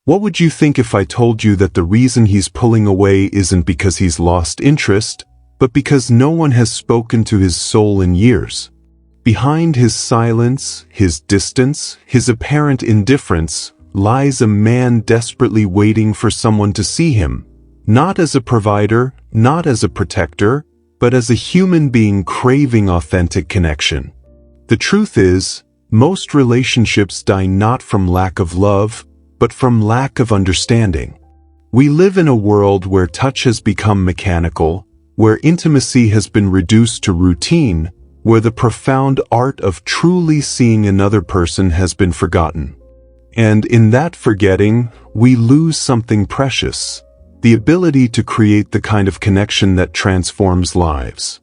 What would you think if I told you that the reason he's pulling away isn't because he's lost interest, but because no one has spoken to his soul in years? Behind his silence, his distance, his apparent indifference, lies a man desperately waiting for someone to see him, not as a provider, not as a protector, but as a human being craving authentic connection. The truth is, most relationships die not from lack of love, but from lack of understanding. We live in a world where touch has become mechanical, where intimacy has been reduced to routine, where the profound art of truly seeing another person has been forgotten. And in that forgetting, we lose something precious, the ability to create the kind of connection that transforms lives.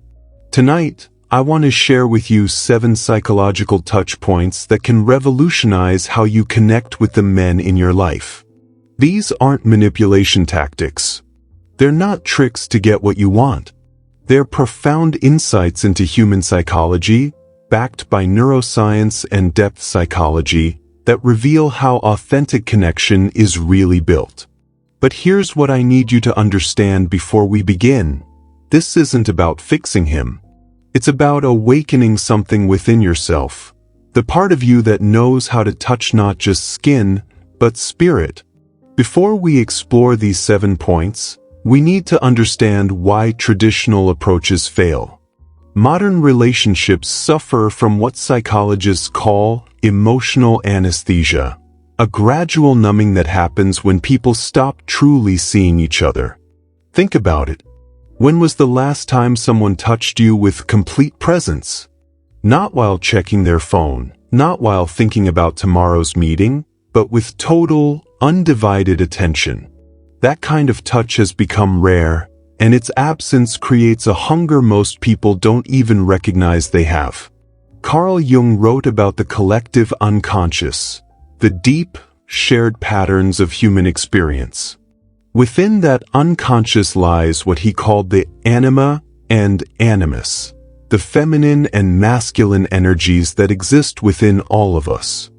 Tonight, I want to share with you 7 psychological touch points that can revolutionize how you connect with the men in your life. These aren't manipulation tactics. They're not tricks to get what you want. They're profound insights into human psychology, backed by neuroscience and depth psychology, that reveal how authentic connection is really built. But here's what I need you to understand before we begin. This isn't about fixing him. It's about awakening something within yourself, the part of you that knows how to touch not just skin, but spirit. Before we explore these 7 points, we need to understand why traditional approaches fail. Modern relationships suffer from what psychologists call emotional anesthesia, a gradual numbing that happens when people stop truly seeing each other. Think about it. When was the last time someone touched you with complete presence? Not while checking their phone, not while thinking about tomorrow's meeting, but with total, undivided attention. That kind of touch has become rare, and its absence creates a hunger most people don't even recognize they have. Carl Jung wrote about the collective unconscious, the deep, shared patterns of human experience. Within that unconscious lies what he called the Anima and Animus, the feminine and masculine energies that exist within all of us.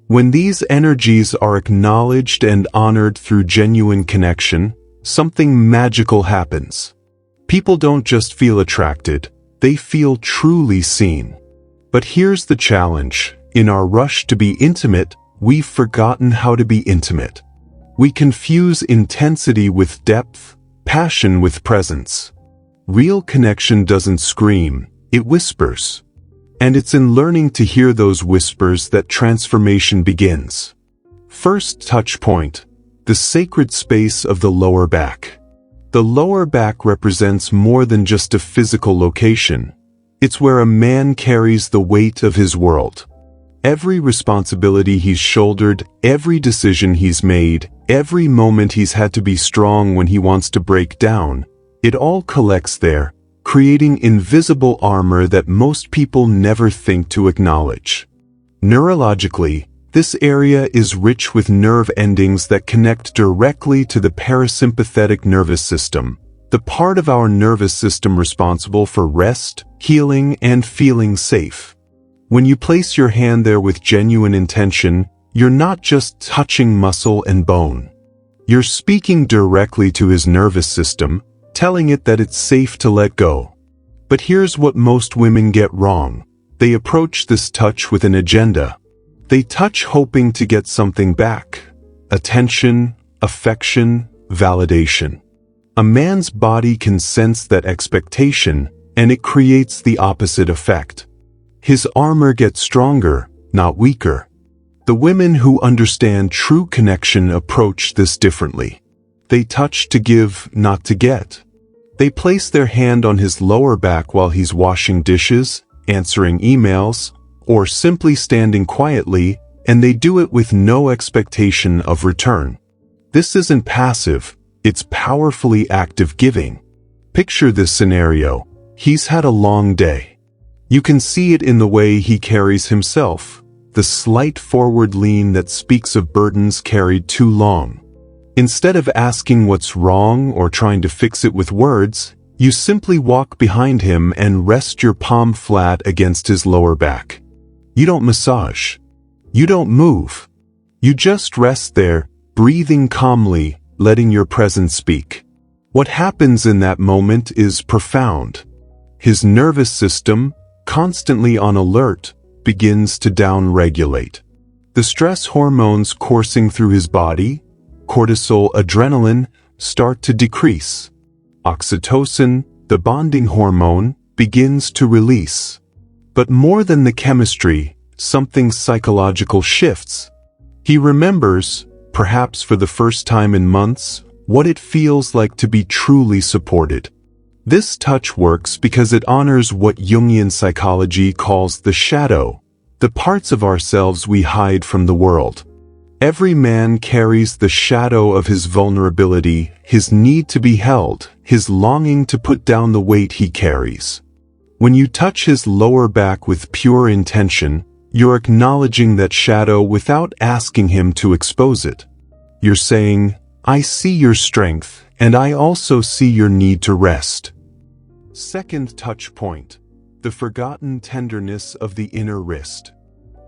When these energies are acknowledged and honored through genuine connection, something magical happens. People don't just feel attracted, they feel truly seen. But here's the challenge. In our rush to be intimate, we've forgotten how to be intimate. We confuse intensity with depth, passion with presence. Real connection doesn't scream, it whispers. And it's in learning to hear those whispers that transformation begins. First touch point, the sacred space of the lower back. The lower back represents more than just a physical location. It's where a man carries the weight of his world. Every responsibility he's shouldered, every decision he's made, every moment he's had to be strong when he wants to break down, it all collects there, creating invisible armor that most people never think to acknowledge. Neurologically, this area is rich with nerve endings that connect directly to the parasympathetic nervous system, the part of our nervous system responsible for rest, healing, and feeling safe. When you place your hand there with genuine intention, you're not just touching muscle and bone. You're speaking directly to his nervous system, telling it that it's safe to let go. But here's what most women get wrong. They approach this touch with an agenda. They touch hoping to get something back. Attention, affection, validation. A man's body can sense that expectation, and it creates the opposite effect. His armor gets stronger, not weaker. The women who understand true connection approach this differently. They touch to give, not to get. They place their hand on his lower back while he's washing dishes, answering emails, or simply standing quietly, and they do it with no expectation of return. This isn't passive, it's powerfully active giving. Picture this scenario. He's had a long day. You can see it in the way he carries himself, the slight forward lean that speaks of burdens carried too long. Instead of asking what's wrong or trying to fix it with words, you simply walk behind him and rest your palm flat against his lower back. You don't massage. You don't move. You just rest there, breathing calmly, letting your presence speak. What happens in that moment is profound. His nervous system, constantly on alert, begins to downregulate. The stress hormones coursing through his body, cortisol, adrenaline, start to decrease. Oxytocin, the bonding hormone, begins to release. But more than the chemistry, something psychological shifts. He remembers, perhaps for the first time in months, what it feels like to be truly supported. This touch works because it honors what Jungian psychology calls the shadow, the parts of ourselves we hide from the world. Every man carries the shadow of his vulnerability, his need to be held, his longing to put down the weight he carries. When you touch his lower back with pure intention, you're acknowledging that shadow without asking him to expose it. You're saying, I see your strength, and I also see your need to rest. Second touch point, the forgotten tenderness of the inner wrist.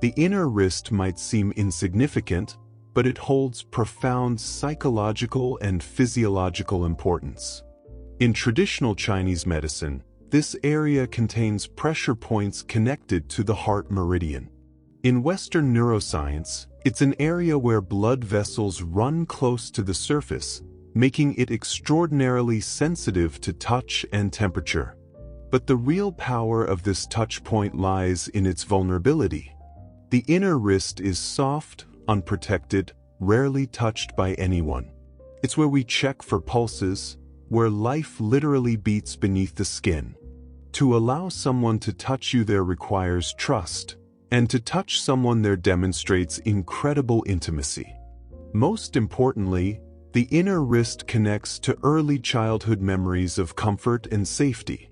The inner wrist might seem insignificant, but it holds profound psychological and physiological importance. In traditional Chinese medicine, this area contains pressure points connected to the heart meridian. In Western neuroscience, it's an area where blood vessels run close to the surface, making it extraordinarily sensitive to touch and temperature. But the real power of this touch point lies in its vulnerability. The inner wrist is soft, unprotected, rarely touched by anyone. It's where we check for pulses, where life literally beats beneath the skin. To allow someone to touch you there requires trust, and to touch someone there demonstrates incredible intimacy. Most importantly, the inner wrist connects to early childhood memories of comfort and safety.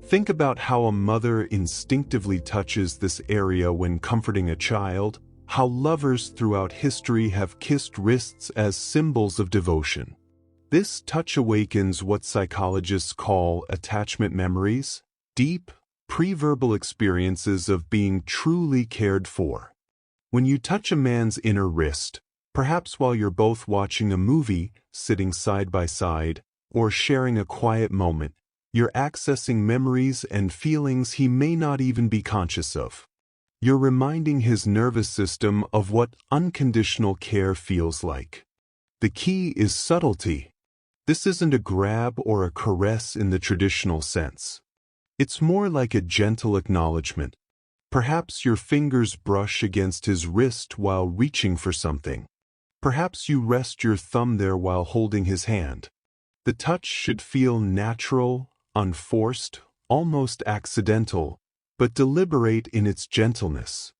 Think about how a mother instinctively touches this area when comforting a child, how lovers throughout history have kissed wrists as symbols of devotion. This touch awakens what psychologists call attachment memories, deep, pre-verbal experiences of being truly cared for. When you touch a man's inner wrist, perhaps while you're both watching a movie, sitting side by side, or sharing a quiet moment, you're accessing memories and feelings he may not even be conscious of. You're reminding his nervous system of what unconditional care feels like. The key is subtlety. This isn't a grab or a caress in the traditional sense. It's more like a gentle acknowledgement. Perhaps your fingers brush against his wrist while reaching for something. Perhaps you rest your thumb there while holding his hand. The touch should feel natural, unforced, almost accidental, but deliberate in its gentleness.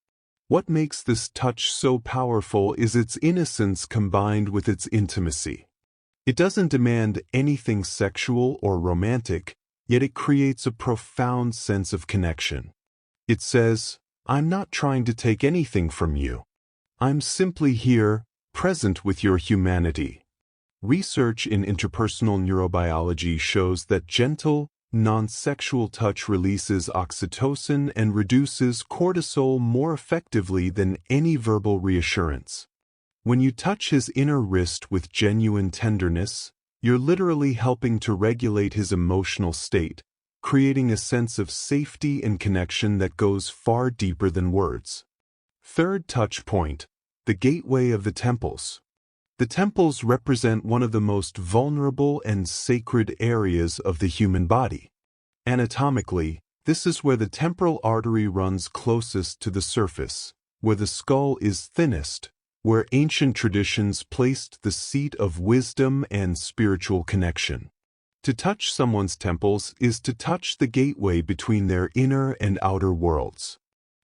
What makes this touch so powerful is its innocence combined with its intimacy. It doesn't demand anything sexual or romantic, yet it creates a profound sense of connection. It says, I'm not trying to take anything from you. I'm simply here, present with your humanity. Research in interpersonal neurobiology shows that gentle, non-sexual touch releases oxytocin and reduces cortisol more effectively than any verbal reassurance. When you touch his inner wrist with genuine tenderness, you're literally helping to regulate his emotional state, creating a sense of safety and connection that goes far deeper than words. Third touch point, the gateway of the temples. The temples represent one of the most vulnerable and sacred areas of the human body. Anatomically, this is where the temporal artery runs closest to the surface, where the skull is thinnest, where ancient traditions placed the seat of wisdom and spiritual connection. To touch someone's temples is to touch the gateway between their inner and outer worlds.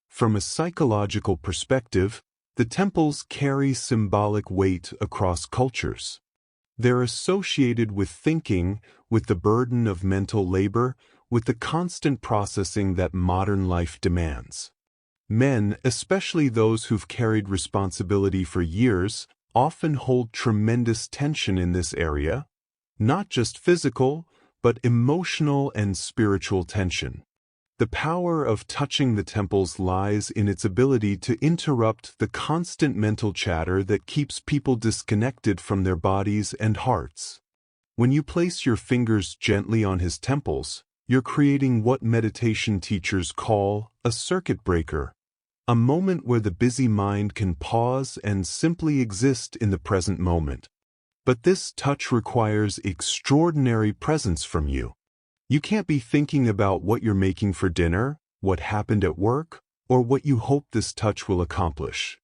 From a psychological perspective, the temples carry symbolic weight across cultures. They're associated with thinking, with the burden of mental labor, with the constant processing that modern life demands. Men, especially those who've carried responsibility for years, often hold tremendous tension in this area, not just physical, but emotional and spiritual tension. The power of touching the temples lies in its ability to interrupt the constant mental chatter that keeps people disconnected from their bodies and hearts. When you place your fingers gently on his temples, you're creating what meditation teachers call a circuit breaker, a moment where the busy mind can pause and simply exist in the present moment. But this touch requires extraordinary presence from you. You can't be thinking about what you're making for dinner, what happened at work, or what you hope this touch will accomplish.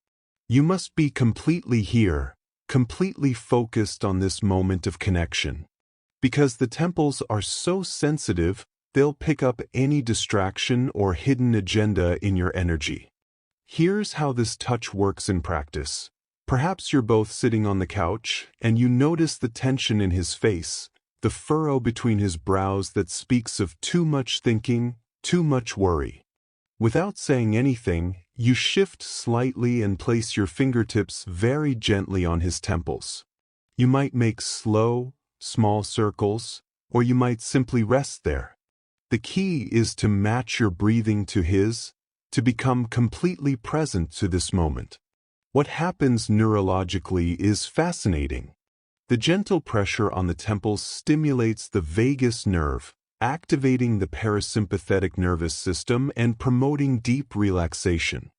You must be completely here, completely focused on this moment of connection. Because the temples are so sensitive, they'll pick up any distraction or hidden agenda in your energy. Here's how this touch works in practice. Perhaps you're both sitting on the couch, and you notice the tension in his face, the furrow between his brows that speaks of too much thinking, too much worry. Without saying anything, you shift slightly and place your fingertips very gently on his temples. You might make slow, small circles, or you might simply rest there. The key is to match your breathing to his, to become completely present to this moment. What happens neurologically is fascinating. The gentle pressure on the temples stimulates the vagus nerve, activating the parasympathetic nervous system and promoting deep relaxation.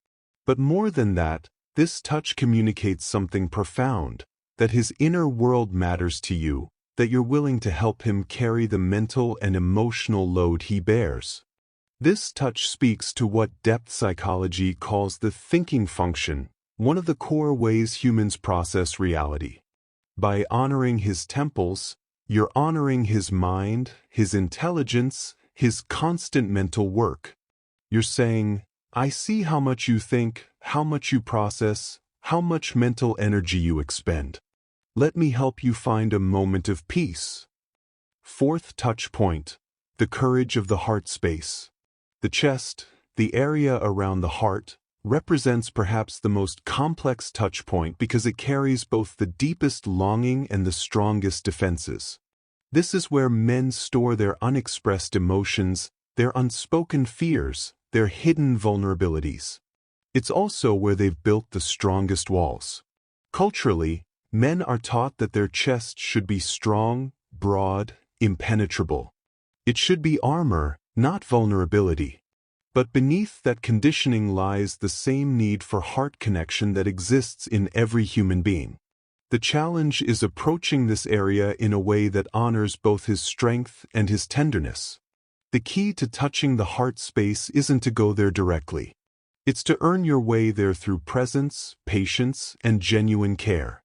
But more than that, this touch communicates something profound, that his inner world matters to you, that you're willing to help him carry the mental and emotional load he bears. This touch speaks to what depth psychology calls the thinking function, one of the core ways humans process reality. By honoring his temples, you're honoring his mind, his intelligence, his constant mental work. You're saying, I see how much you think, how much you process, how much mental energy you expend. Let me help you find a moment of peace. Fourth touch point, the courage of the heart space. The chest, the area around the heart, represents perhaps the most complex touch point because it carries both the deepest longing and the strongest defenses. This is where men store their unexpressed emotions, their unspoken fears, their hidden vulnerabilities. It's also where they've built the strongest walls. Culturally, men are taught that their chest should be strong, broad, impenetrable. It should be armor, not vulnerability. But beneath that conditioning lies the same need for heart connection that exists in every human being. The challenge is approaching this area in a way that honors both his strength and his tenderness. The key to touching the heart space isn't to go there directly. It's to earn your way there through presence, patience, and genuine care.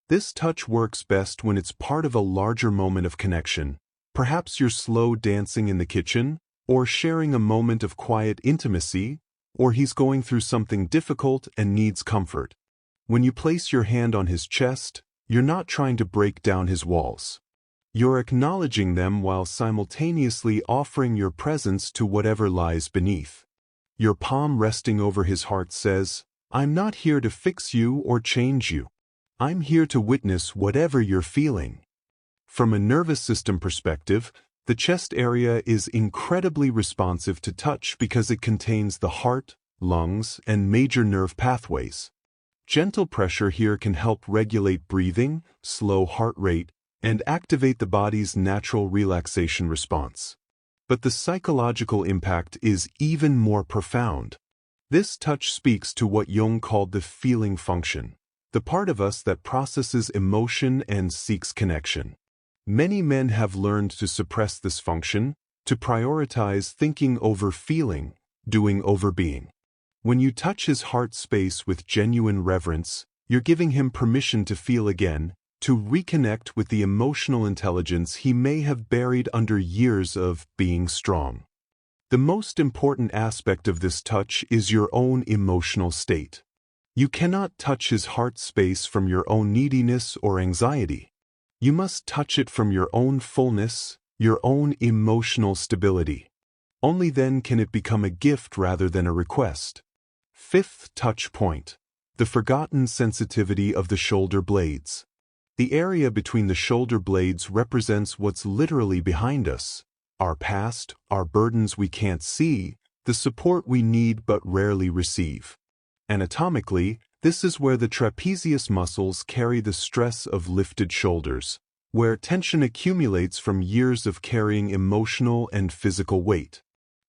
This touch works best when it's part of a larger moment of connection. Perhaps you're slow dancing in the kitchen, or sharing a moment of quiet intimacy, or he's going through something difficult and needs comfort. When you place your hand on his chest, you're not trying to break down his walls. You're acknowledging them while simultaneously offering your presence to whatever lies beneath. Your palm resting over his heart says, I'm not here to fix you or change you. I'm here to witness whatever you're feeling. From a nervous system perspective, the chest area is incredibly responsive to touch because it contains the heart, lungs, and major nerve pathways. Gentle pressure here can help regulate breathing, slow heart rate, and activate the body's natural relaxation response. But the psychological impact is even more profound. This touch speaks to what Jung called the feeling function, the part of us that processes emotion and seeks connection. Many men have learned to suppress this function, to prioritize thinking over feeling, doing over being. When you touch his heart space with genuine reverence, you're giving him permission to feel again, to reconnect with the emotional intelligence he may have buried under years of being strong. The most important aspect of this touch is your own emotional state. You cannot touch his heart space from your own neediness or anxiety. You must touch it from your own fullness, your own emotional stability. Only then can it become a gift rather than a request. Fifth touch point, the forgotten sensitivity of the shoulder blades. The area between the shoulder blades represents what's literally behind us, our past, our burdens we can't see, the support we need but rarely receive. Anatomically, this is where the trapezius muscles carry the stress of lifted shoulders, where tension accumulates from years of carrying emotional and physical weight.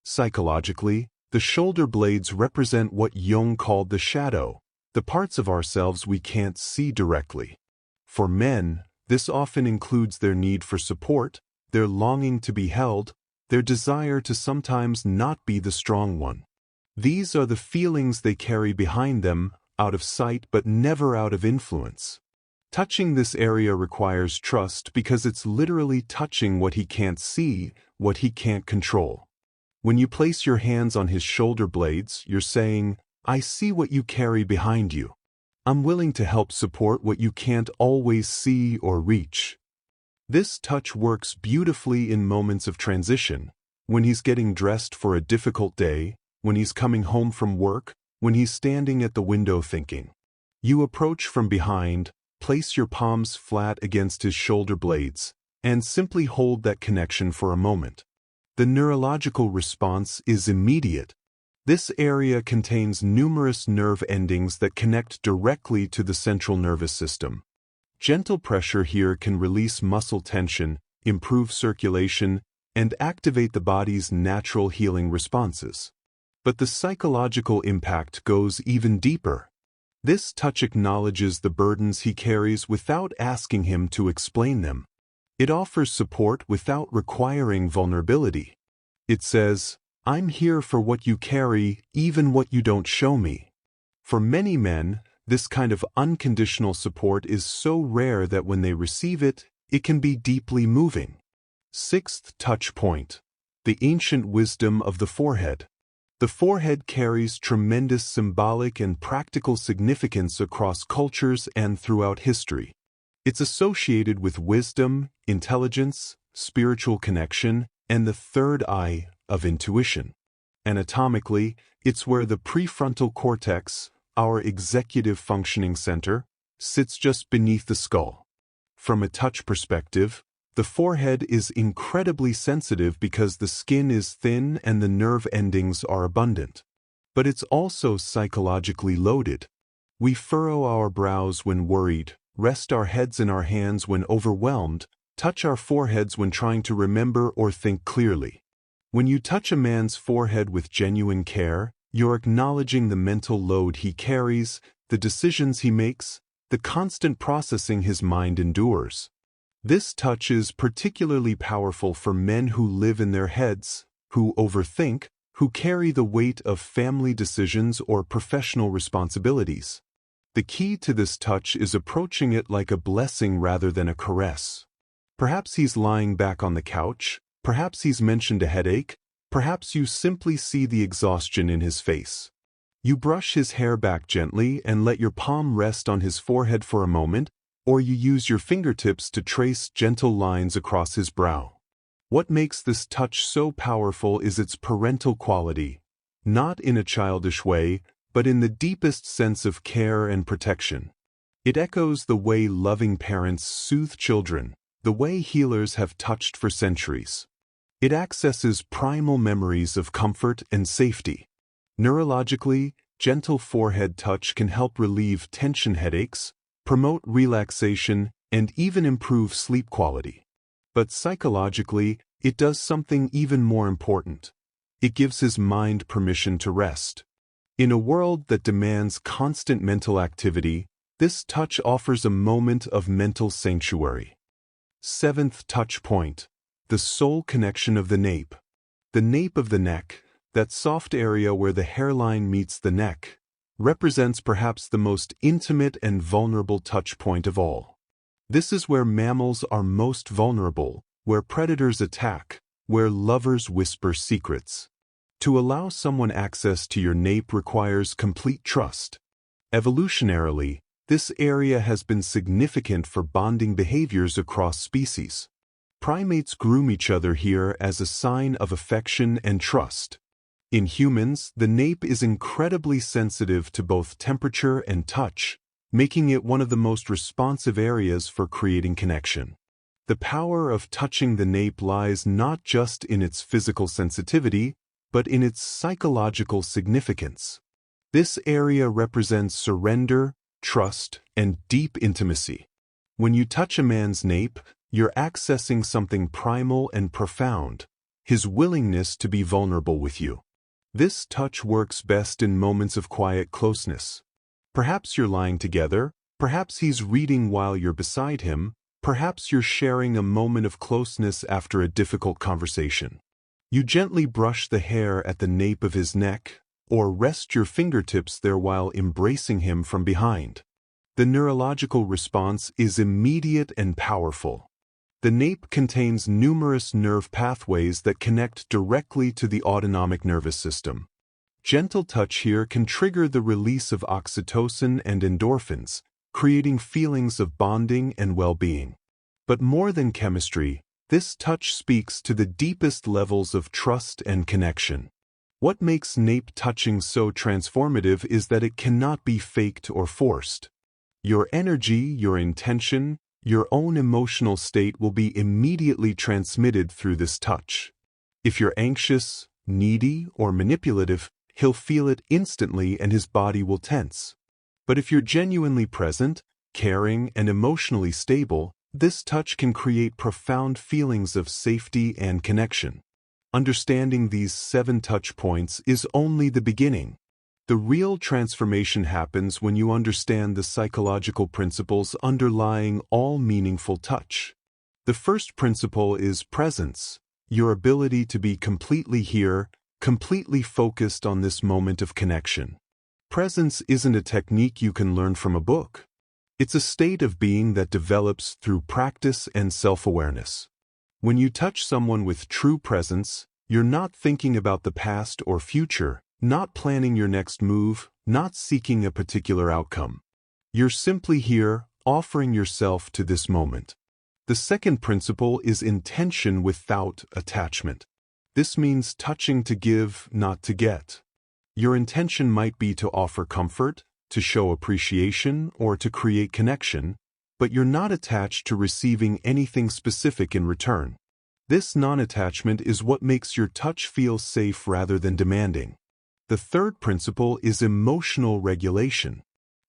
Psychologically, the shoulder blades represent what Jung called the shadow, the parts of ourselves we can't see directly. For men, this often includes their need for support, their longing to be held, their desire to sometimes not be the strong one. These are the feelings they carry behind them, out of sight but never out of influence. Touching this area requires trust because it's literally touching what he can't see, what he can't control. When you place your hands on his shoulder blades, you're saying, "I see what you carry behind you. I'm willing to help support what you can't always see or reach." This touch works beautifully in moments of transition, when he's getting dressed for a difficult day, when he's coming home from work, when he's standing at the window thinking. You approach from behind, place your palms flat against his shoulder blades, and simply hold that connection for a moment. The neurological response is immediate. This area contains numerous nerve endings that connect directly to the central nervous system. Gentle pressure here can release muscle tension, improve circulation, and activate the body's natural healing responses. But the psychological impact goes even deeper. This touch acknowledges the burdens he carries without asking him to explain them. It offers support without requiring vulnerability. It says, "I'm here for what you carry, even what you don't show me." For many men, this kind of unconditional support is so rare that when they receive it, it can be deeply moving. Sixth touch point: the ancient wisdom of the forehead. The forehead carries tremendous symbolic and practical significance across cultures and throughout history. It's associated with wisdom, intelligence, spiritual connection, and the third eye of intuition. Anatomically, it's where the prefrontal cortex, our executive functioning center, sits just beneath the skull. From a touch perspective, the forehead is incredibly sensitive because the skin is thin and the nerve endings are abundant. But it's also psychologically loaded. We furrow our brows when worried, rest our heads in our hands when overwhelmed, touch our foreheads when trying to remember or think clearly. When you touch a man's forehead with genuine care, you're acknowledging the mental load he carries, the decisions he makes, the constant processing his mind endures. This touch is particularly powerful for men who live in their heads, who overthink, who carry the weight of family decisions or professional responsibilities. The key to this touch is approaching it like a blessing rather than a caress. Perhaps he's lying back on the couch, perhaps he's mentioned a headache, perhaps you simply see the exhaustion in his face. You brush his hair back gently and let your palm rest on his forehead for a moment, or you use your fingertips to trace gentle lines across his brow. What makes this touch so powerful is its parental quality, not in a childish way, but in the deepest sense of care and protection. It echoes the way loving parents soothe children, the way healers have touched for centuries. It accesses primal memories of comfort and safety. Neurologically, gentle forehead touch can help relieve tension headaches, promote relaxation, and even improve sleep quality. But psychologically, it does something even more important. It gives his mind permission to rest. In a world that demands constant mental activity, this touch offers a moment of mental sanctuary. Seventh touch point: the soul connection of the nape. The nape of the neck, that soft area where the hairline meets the neck, represents perhaps the most intimate and vulnerable touch point of all. This is where mammals are most vulnerable, where predators attack, where lovers whisper secrets. To allow someone access to your nape requires complete trust. Evolutionarily, this area has been significant for bonding behaviors across species. Primates groom each other here as a sign of affection and trust. In humans, the nape is incredibly sensitive to both temperature and touch, making it one of the most responsive areas for creating connection. The power of touching the nape lies not just in its physical sensitivity, but in its psychological significance. This area represents surrender, trust, and deep intimacy. When you touch a man's nape, you're accessing something primal and profound, his willingness to be vulnerable with you. This touch works best in moments of quiet closeness. Perhaps you're lying together, perhaps he's reading while you're beside him, perhaps you're sharing a moment of closeness after a difficult conversation. You gently brush the hair at the nape of his neck, or rest your fingertips there while embracing him from behind. The neurological response is immediate and powerful. The nape contains numerous nerve pathways that connect directly to the autonomic nervous system. Gentle touch here can trigger the release of oxytocin and endorphins, creating feelings of bonding and well-being. But more than chemistry, this touch speaks to the deepest levels of trust and connection. What makes nape touching so transformative is that it cannot be faked or forced. Your energy, your intention, your own emotional state will be immediately transmitted through this touch. If you're anxious, needy, or manipulative, he'll feel it instantly and his body will tense. But if you're genuinely present, caring, and emotionally stable, this touch can create profound feelings of safety and connection. Understanding these 7 touch points is only the beginning. The real transformation happens when you understand the psychological principles underlying all meaningful touch. The first principle is presence, your ability to be completely here, completely focused on this moment of connection. Presence isn't a technique you can learn from a book. It's a state of being that develops through practice and self-awareness. When you touch someone with true presence, you're not thinking about the past or future, not planning your next move, not seeking a particular outcome. You're simply here, offering yourself to this moment. The second principle is intention without attachment. This means touching to give, not to get. Your intention might be to offer comfort, to show appreciation, or to create connection, but you're not attached to receiving anything specific in return. This non-attachment is what makes your touch feel safe rather than demanding. The third principle is emotional regulation.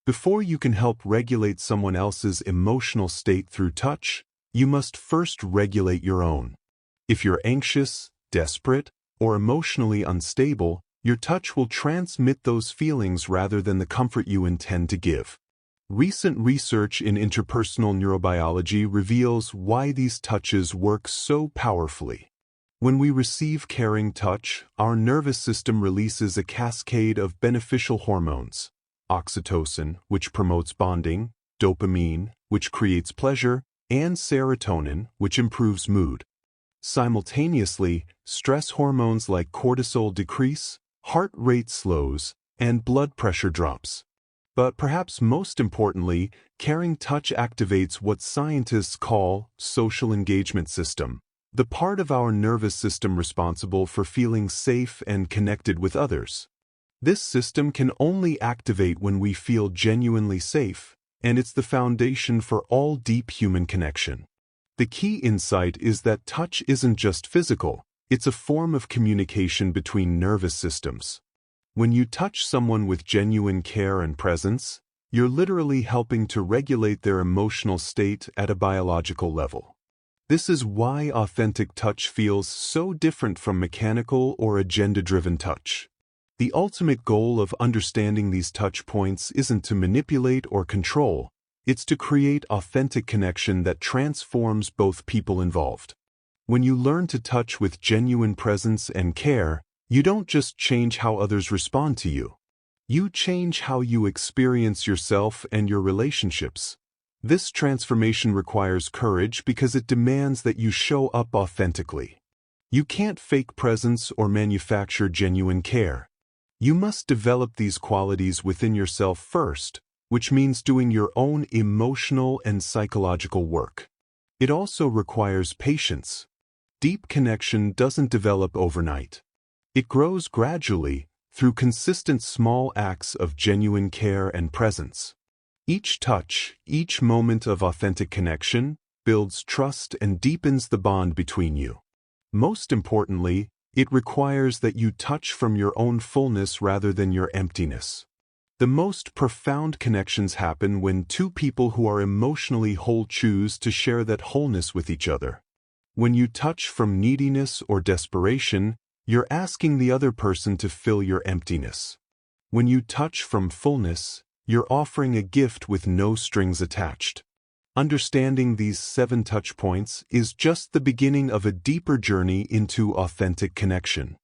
Before you can help regulate someone else's emotional state through touch, you must first regulate your own. If you're anxious, desperate, or emotionally unstable, your touch will transmit those feelings rather than the comfort you intend to give. Recent research in interpersonal neurobiology reveals why these touches work so powerfully. When we receive caring touch, our nervous system releases a cascade of beneficial hormones: oxytocin, which promotes bonding, dopamine, which creates pleasure, and serotonin, which improves mood. Simultaneously, stress hormones like cortisol decrease, heart rate slows, and blood pressure drops. But perhaps most importantly, caring touch activates what scientists call social engagement system, the part of our nervous system responsible for feeling safe and connected with others. This system can only activate when we feel genuinely safe, and it's the foundation for all deep human connection. The key insight is that touch isn't just physical, it's a form of communication between nervous systems. When you touch someone with genuine care and presence, you're literally helping to regulate their emotional state at a biological level. This is why authentic touch feels so different from mechanical or agenda-driven touch. The ultimate goal of understanding these touch points isn't to manipulate or control, it's to create authentic connection that transforms both people involved. When you learn to touch with genuine presence and care, you don't just change how others respond to you. You change how you experience yourself and your relationships. This transformation requires courage because it demands that you show up authentically. You can't fake presence or manufacture genuine care. You must develop these qualities within yourself first, which means doing your own emotional and psychological work. It also requires patience. Deep connection doesn't develop overnight. It grows gradually through consistent small acts of genuine care and presence. Each touch, each moment of authentic connection, builds trust and deepens the bond between you. Most importantly, It requires that you touch from your own fullness rather than your emptiness. The most profound connections happen when two people who are emotionally whole choose to share that wholeness with each other. When you touch from neediness or desperation, you're asking the other person to fill your emptiness. When you touch from fullness, you're offering a gift with no strings attached. Understanding these 7 touch points is just the beginning of a deeper journey into authentic connection.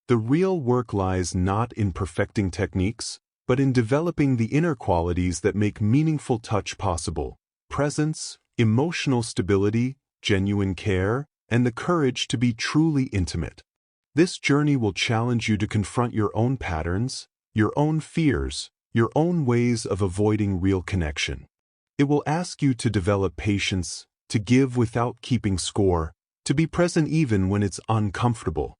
The real work lies not in perfecting techniques, but in developing the inner qualities that make meaningful touch possible: presence, emotional stability, genuine care, and the courage to be truly intimate. This journey will challenge you to confront your own patterns, your own fears, your own ways of avoiding real connection. It will ask you to develop patience, to give without keeping score, to be present even when it's uncomfortable.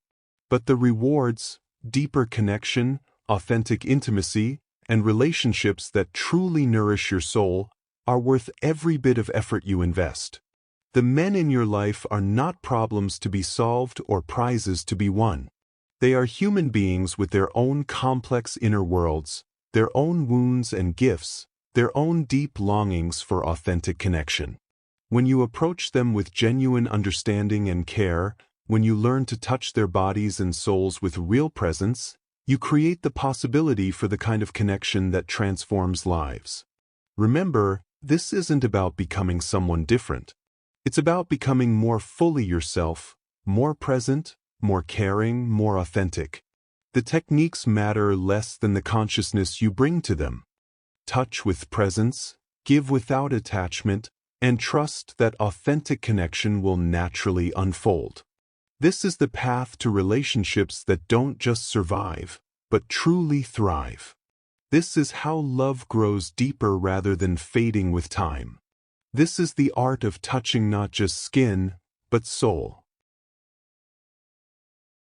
But the rewards, deeper connection, authentic intimacy, and relationships that truly nourish your soul are worth every bit of effort you invest. The men in your life are not problems to be solved or prizes to be won. They are human beings with their own complex inner worlds, their own wounds and gifts, their own deep longings for authentic connection. When you approach them with genuine understanding and care, when you learn to touch their bodies and souls with real presence, you create the possibility for the kind of connection that transforms lives. Remember, this isn't about becoming someone different. It's about becoming more fully yourself, more present, more caring, more authentic. The techniques matter less than the consciousness you bring to them. Touch with presence, give without attachment, and trust that authentic connection will naturally unfold. This is the path to relationships that don't just survive, but truly thrive. This is how love grows deeper rather than fading with time. This is the art of touching not just skin, but soul.